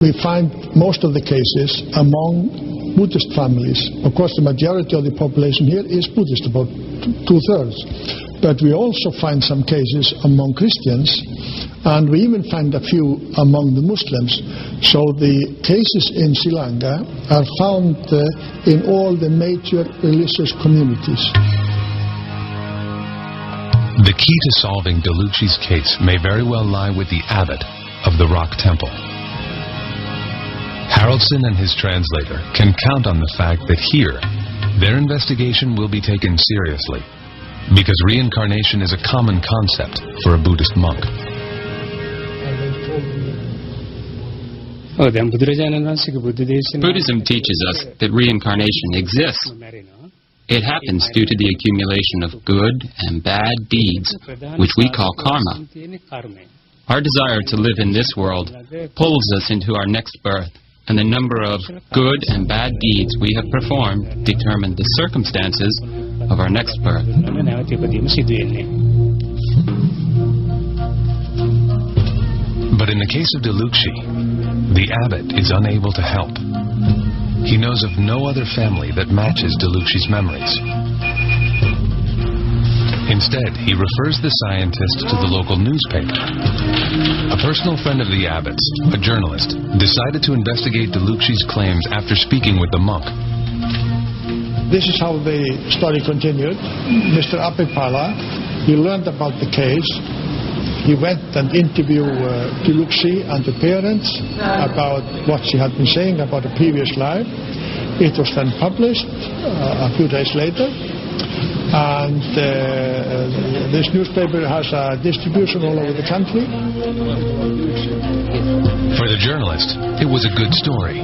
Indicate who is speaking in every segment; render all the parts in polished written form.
Speaker 1: we find most of the cases among Buddhist families. Of course, the majority of the population here is Buddhist, about 2/3. But we also find some cases among Christians, and we even find a few among the Muslims. So the cases in Sri Lanka are found in all the major religious communities.
Speaker 2: The key to solving Delucci's case may very well lie with the abbot of the Rock Temple. Haraldson and his translator can count on the fact that here, their investigation will be taken seriously, because reincarnation is a common concept for a Buddhist monk.
Speaker 3: Buddhism teaches us that reincarnation exists. It happens due to the accumulation of good and bad deeds, which we call karma. Our desire to live in this world pulls us into our next birth, and the number of good and bad deeds we have performed determine the circumstances of our next birth.
Speaker 2: But in the case of Delucci, the abbot is unable to help. He knows of no other family that matches Delucci's memories. Instead, he refers the scientist to the local newspaper. A personal friend of the abbot's, a journalist, decided to investigate Delucci's claims after speaking with the monk.
Speaker 1: This is how the story continued. Mr. Apipala, he learned about the case. He went and interviewed Delucci and the parents about what she had been saying about a previous life. It was then published a few days later. And this newspaper has a distribution all over the country.
Speaker 2: For the journalist, it was a good story.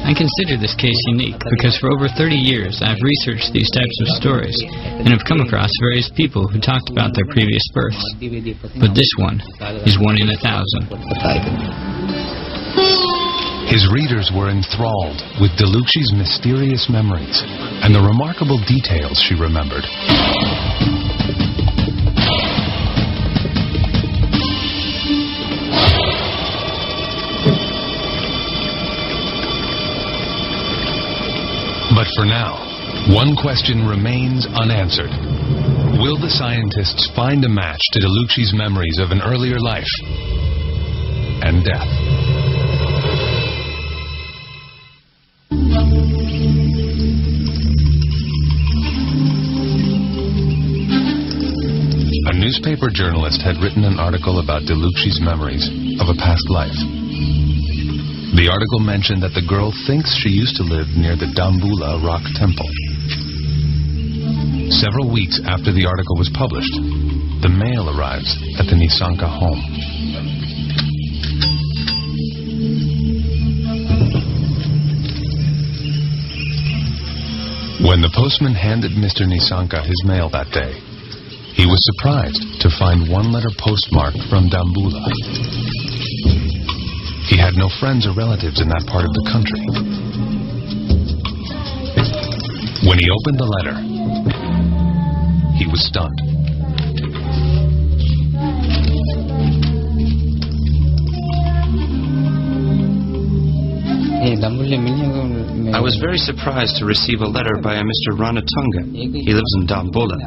Speaker 4: I consider this case unique because for over 30 years I've researched these types of stories and have come across various people who talked about their previous births. But this one is 1 in 1,000.
Speaker 2: His readers were enthralled with Delucci's mysterious memories and the remarkable details she remembered. But for now, one question remains unanswered. Will the scientists find a match to Delucci's memories of an earlier life and death? A newspaper journalist had written an article about Delucci's memories of a past life. The article mentioned that the girl thinks she used to live near the Dambula Rock Temple. Several weeks after the article was published, the mail arrives at the Nisanka home. When the postman handed Mr. Nisanka his mail that day, he was surprised to find one letter postmarked from Dambula. He had no friends or relatives in that part of the country. When he opened the letter, he was stunned.
Speaker 3: I was very surprised to receive a letter by a Mr. Ranatunga. He lives in Dambula.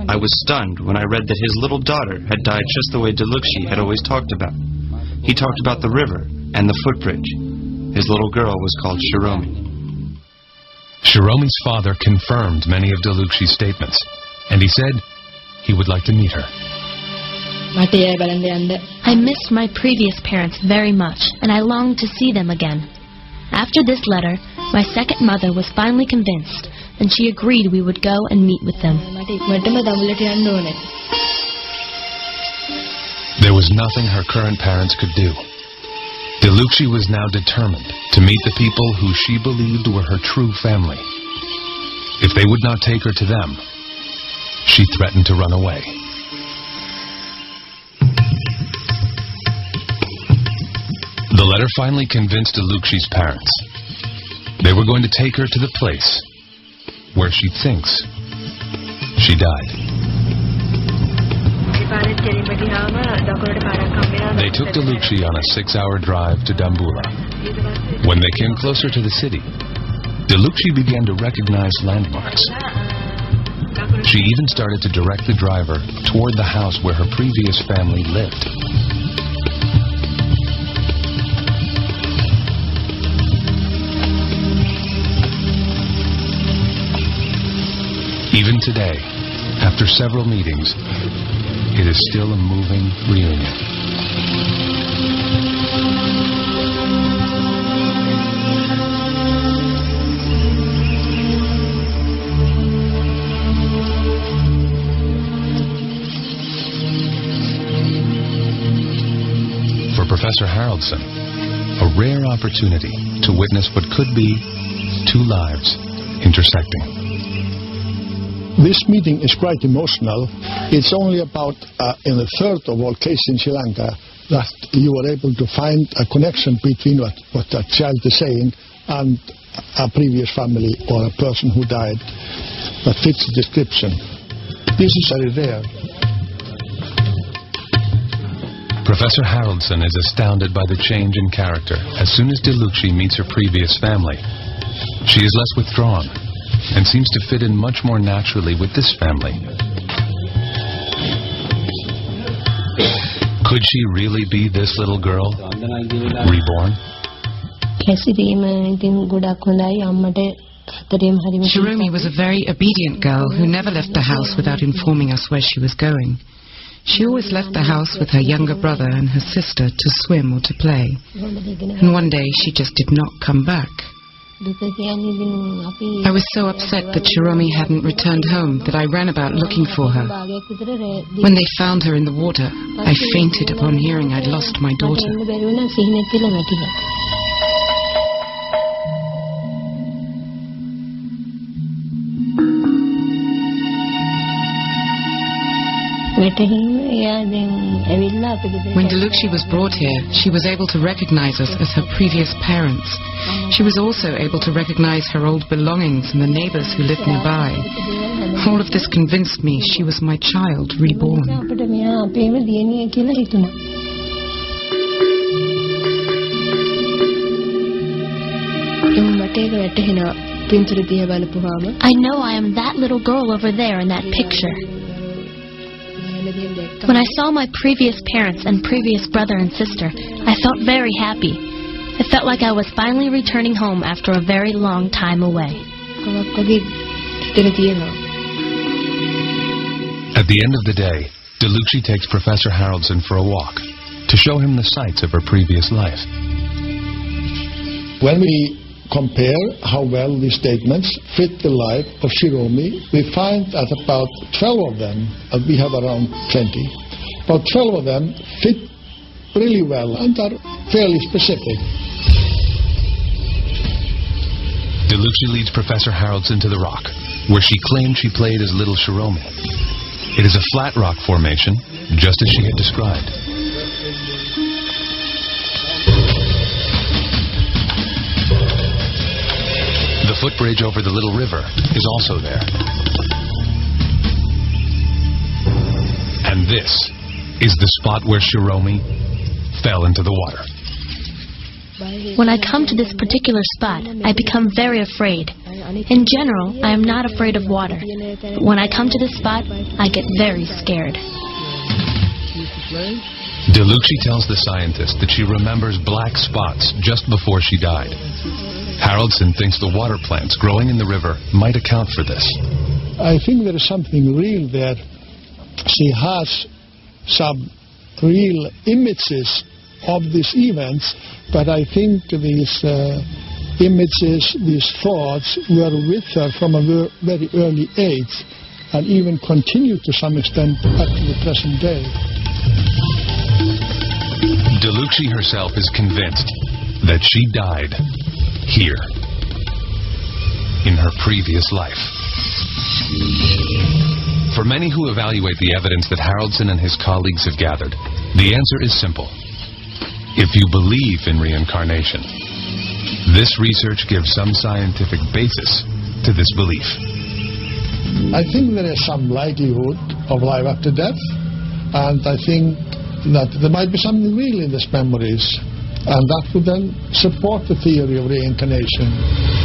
Speaker 3: I was stunned when I read that his little daughter had died just the way Delucci had always talked about. He talked about the river and the footbridge. His little girl was called Shiromi.
Speaker 2: Shiromi's father confirmed many of Delucci's statements, and he said he would like to meet her.
Speaker 5: I missed my previous parents very much, and I longed to see them again. After this letter, my second mother was finally convinced, and she agreed we would go and meet with them.
Speaker 2: There was nothing her current parents could do. Delucci was now determined to meet the people who she believed were her true family. If they would not take her to them, she threatened to run away. The letter finally convinced Delucci's parents. They were going to take her to the place where she thinks she died. They took Delucci on a 6-hour drive to Dambulla. When they came closer to the city, Delucci began to recognize landmarks. She even started to direct the driver toward the house where her previous family lived. Even today, after several meetings, it is still a moving reunion. For Professor Haraldson, a rare opportunity to witness what could be two lives intersecting.
Speaker 1: This meeting is quite emotional. It's only about in a third of all cases in Sri Lanka that you are able to find a connection between what a child is saying and a previous family or a person who died that fits the description. This is very rare.
Speaker 2: Professor Haraldson is astounded by the change in character as soon as Delucci meets her previous family. She is less withdrawn and seems to fit in much more naturally with this family. Could she really be this little girl, reborn?
Speaker 6: Shiromi was a very obedient girl who never left the house without informing us where she was going. She always left the house with her younger brother and her sister to swim or to play. And one day she just did not come back. I was so upset that Shiromi hadn't returned home that I ran about looking for her. When they found her in the water, I fainted upon hearing I'd lost my daughter. When Delucci was brought here, she was able to recognize us as her previous parents. She was also able to recognize her old belongings and the neighbors who lived nearby. All of this convinced me she was my child reborn.
Speaker 5: I know I am that little girl over there in that picture. When I saw my previous parents and previous brother and sister, I felt very happy. It felt like I was finally returning home after a very long time away.
Speaker 2: At the end of the day, Delucci takes Professor Haraldson for a walk to show him the sights of her previous life.
Speaker 1: When we compare how well these statements fit the life of Shiromi, we find that about 12 of them, we have around 20, about 12 of them fit really well and are fairly specific.
Speaker 2: Delucci leads Professor Haraldson to the rock, where she claimed she played as little Shiromi. It is a flat rock formation, just as she had described. The footbridge over the little river is also there. And this is the spot where Shiromi fell into the water.
Speaker 5: When I come to this particular spot, I become very afraid. In general, I am not afraid of water. But when I come to this spot, I get very scared.
Speaker 2: Delucci tells the scientist that she remembers black spots just before she died. Haraldson thinks the water plants growing in the river might account for this.
Speaker 1: I think there is something real there. She has some real images of these events, but I think these images, these thoughts were with her from a very early age and even continue to some extent up to the present day.
Speaker 2: Delucci herself is convinced that she died here, in her previous life. For many who evaluate the evidence that Haraldson and his colleagues have gathered, the answer is simple. If you believe in reincarnation, this research gives some scientific basis to this belief.
Speaker 1: I think there is some likelihood of life after death, and I think that there might be something real in these memories, and that would then support the theory of reincarnation.